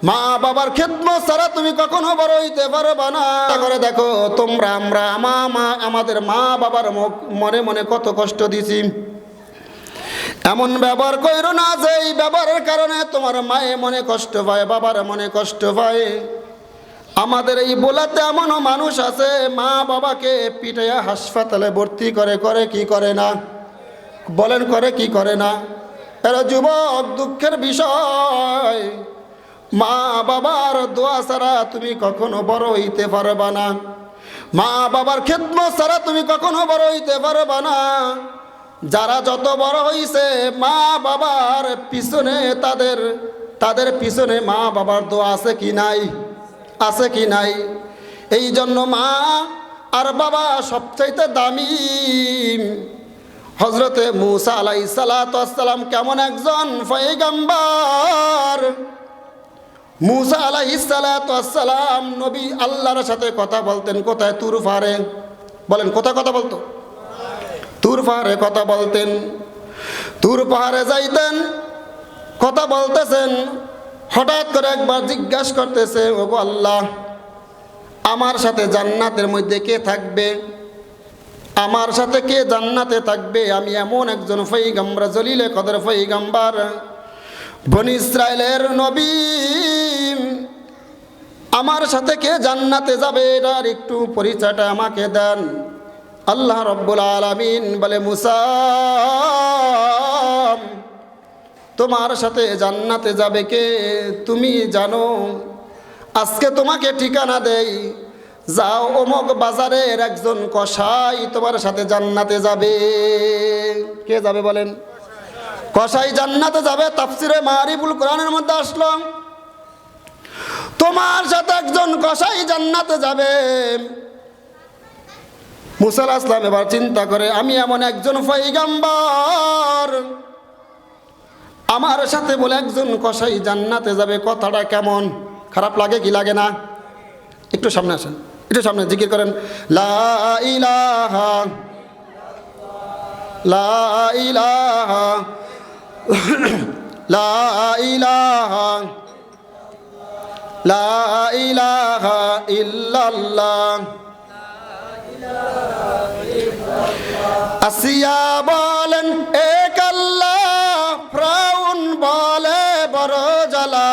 মা বাবার খেদমত ছাড়া তুমি কখনো বড় হইতে পারবে না। করে দেখো তোমরা আমরা আমাদের মা বাবার মনে মনে কত কষ্ট দিছি। এমন ব্যবহার কইরো না যে এই ব্যবহারের কারণে তোমার মায়ে মনে কষ্ট পায়, বাবার মনে কষ্ট পায়। আমাদের এই বোলাতে এমনও মানুষ আছে মা বাবাকে পিটাইয়া হাসপাতালে ভর্তি করে, করে কি করে না বলেন, করে কি করে না? এরা যুবক, দুঃখের বিষয়, মা বাবার দোয়া ছাড়া তুমি কখনো বড় হইতে পারবা না। মা বাবার খেদমত ছাড়া তুমি কখনো বড় হইতে পারবা না। যারা যত বড় হইছে মা বাবার পিছনে, তাদের পিছনে মা বাবার দোয়া আছে কি নাই? আছে কি নাই? এই জন্য মা আর বাবা সবচাইতে দামি। হযরতে মূসা আলাইহিস সালাতু ওয়াস সালাম কেমন একজন পয়গম্বর। মূসা আলাইহিস সালাতু ওয়াস সালাম নবী আল্লাহর সাথে কথা বলতেন কোথায়? তুর পাহাড়ে। বলেন কোথায় কথা বলতো? তুর পাহাড়ে কথা বলতেন। তুর পাহাড়ে যাইতেন, কথা বলতেছেন, হঠাৎ করে একবার জিজ্ঞাসা করতেছে, ওগো আল্লাহ, আমার সাথে জান্নাতের মধ্যে কে থাকবে? আমার সাথে কে জান্নাতে থাকবে? আমি এমন একজন পয়গম্বর, জলিলে কদর পয়গম্বর, বনি ইসরাইলের নবী, আমার সাথে কে জান্নাতে যাবে এটার একটু পরিচয়টা আমাকে দেন। আল্লাহ রব্বুল আলামিন বলে, মূসা, তোমার সাথে জান্নাতে যাবে কে তুমি জানো? আজকে তোমাকে ঠিকানা দেই, যাও অমুক বাজারের একজন কসাই তোমার সাথে জান্নাতে যাবে। কে যাবে বলেন? কসাই জান্নাতে যাবে। তাফসিরে মারিফুল কোরআনের মধ্যে আসলো, তোমার সাথে একজন কসাই জান্নাতে যাবে। মূসা আলাইহিস সালাম এবার চিন্তা করে, আমি এমন একজন পয়গম্বর, আমার সাথে বলে একজন কসাই জান্নাতে যাবে, কথাটা কেমন খারাপ লাগে কি লাগে না? একটু সামনে আসেন, একটু সামনে জিকির করেন, লা ইলাহা লা ইলাহা লা ইলাহা লা ইলাহা ইল্লাল্লাহ। আসিয়া বলেন এক আল্লাহ, ফিরআউন বলে বড় জ্বালা।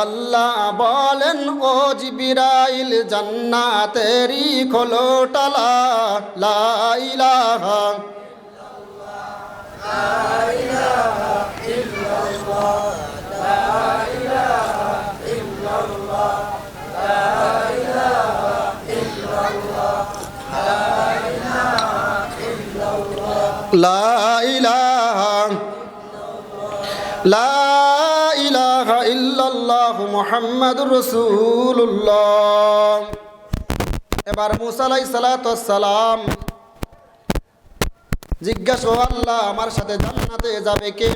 আল্লাহ বলেন ও জিবরাইল, জান্নাতেরই খোলো তালা। লা ইলাহা লা ইলাহা লা ইলাহা ইল্লাল্লাহু মুহাম্মাদুর রাসূলুল্লাহ। এবার মূসা আলাইহিস সালাতু ওয়াস সালাম জিজ্ঞাসা, আল্লাহ আমার সাথে জান্নাতে যাবে কে?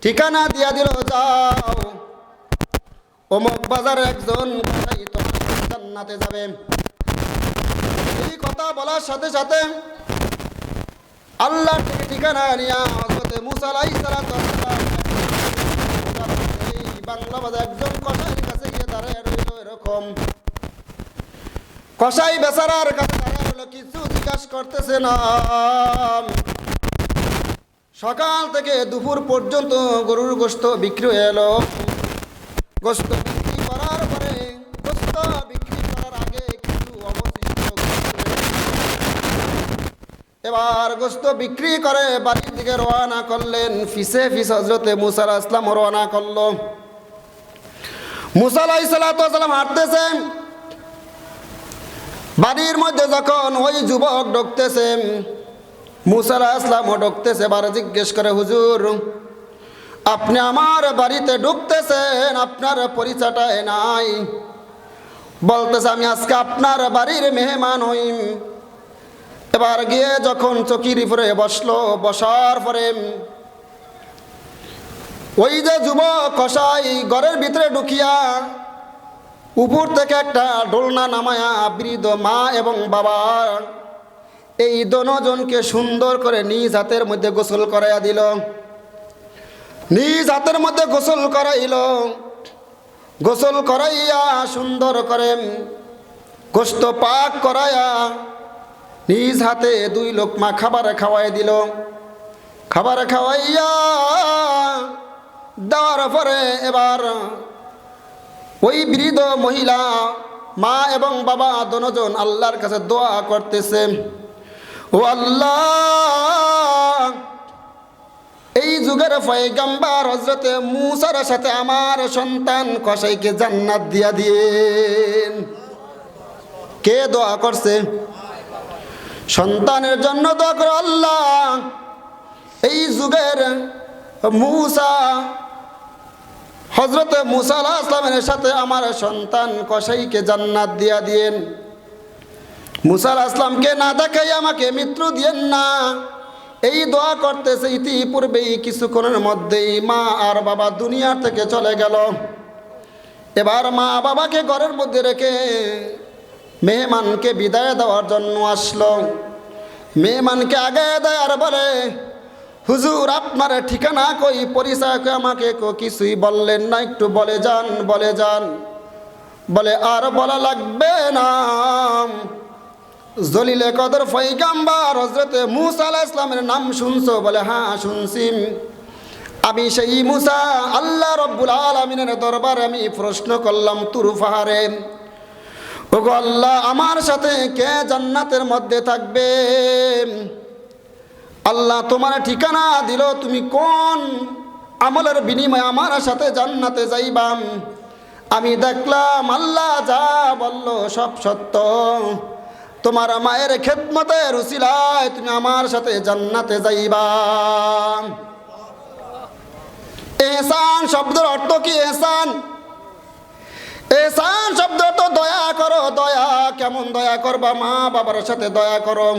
ঠিকানা দিয়া দিল, যাও অমুক বাজারে একজন কসাই তোমার সাথে জান্নাতে যাবে। এই কথা বলার সাথে সাথে আল্লাহ থেকে ঠিকানা নিয়া হযরতে মূসা আলাইহিস সালাতু ওয়াস সালাম এই বাংলা বাজার একজন কসাইয়ের কাছে গিয়ে দাঁড়ায় রইল। এরকম কসাই বেচারার কাছে দাঁড়ায় রইল, কিছু জিজ্ঞাসা করতেছে না। সকাল থেকে দুপুর পর্যন্ত গরুর গোশত বিক্রি হয়ে এলো। গোশত বিক্রি করার পরে, গোশত বিক্রি করার আগে কিছু অবশিষ্ট, এবার গোশত বিক্রি করে বাড়ির দিকে রওনা করলেন। ফিসে ফিস হযরতে মূসা আলাইহিস সালাম রওনা করলো। মূসা আলাইহিস সালাম হাঁটতেছেন, বাড়ির মধ্যে যখন ওই যুবক ঢুকতেছে, মূসা আলাইহিস সালামও ঢুকতেছে। এবার জিজ্ঞেস করে, হুজুর আপনি আমার বাড়িতে ঢুকতেছেন, আপনার পরিচয়টা নাই। বলতেছে, আমি আজকে আপনার বাড়ির মেহমান হইম। এবার গিয়ে যখন চকির উপরে বসলো, বসার পরে ওই যে যুবক কসাই ঘরের ভিতরে ঢুকিয়া উপর থেকে একটা দোলনা নামায়া বৃদ্ধ মা এবং বাবা এই দোনোজনকে সুন্দর করে নিজ হাতের মধ্যে গোসল করাইয়া দিল। নিজ হাতের মধ্যে গোসল করাইল। গোসল করাইয়া সুন্দর করে গোশত পাক করাইয়া নিজ হাতে 2 লোকমা খাবার খাওয়াই দিল। খাবার খাওয়াইয়া দেওয়ার পরে এবার ওই বৃদ্ধ মহিলা মা এবং বাবা দুজন আল্লাহর কাছে দোয়া করতেছে, ও আল্লাহ, এই যুগের পয়গম্বর হযরতে মূসার সাথে আমার সন্তান কসাইকে জান্নাত দিয়া দিয়েন। কে দোয়া করছে? সন্তানের জন্য দোয়া করে আল্লাহ এই যুগের মূসা হযরতে মূসা আলাইহিস সালামের সাথে আমার সন্তান কসাইকে জান্নাত দিয়া দিয়েন। মূসা আলাইহিস সালামকে না দেখাই আমাকে মৃত্যু দিয়েন না, এই দোয়া করতেছে। ইতিপূর্বেই কিছুক্ষণের মধ্যেই মা আর বাবা দুনিয়া থেকে চলে গেল। এবার মা বাবাকে ঘরের মধ্যে রেখে মেহমানকে বিদায় দেওয়ার জন্য আসলো। মেহমানকে আগে দেয় আর বলে, হুজুর আপনার ঠিকানা কই, পরিচয় কই, আমাকে কিছুই বললেন না, একটু বলে যান বলে যান। বলে আর বলা লাগবে না, জলিলে কদর পয়গম্বর হযরতে মূসা আলাইহিস সালামের নাম শুনছো? বলে হ্যাঁ শুনছি। আমি সেই মূসা, আল্লাহ রব্বুল আলামিনের দরবারে আমি প্রশ্ন করলাম তুর পাহাড়ে, ওগো আল্লাহ, আমার সাথে কে জান্নাতের মধ্যে থাকবে? আল্লাহ তোমার ঠিকানা দিল, তুমি কোন আমলের বিনিময়ে আমার সাথে জান্নাতে যাইবা? আমি দেখলাম আল্লাহ যা বলল সব সত্য, তোমার মায়ের খেদমতের উসিলায় তুমি আমার সাথে জান্নাতে যাইবা। ইহসান শব্দের অর্থ কি? ইহসান, ইহসান শব্দ তো দয়া করো। দয়া কেমন দয়া করবা? মা বাবার সাথে দয়া করো।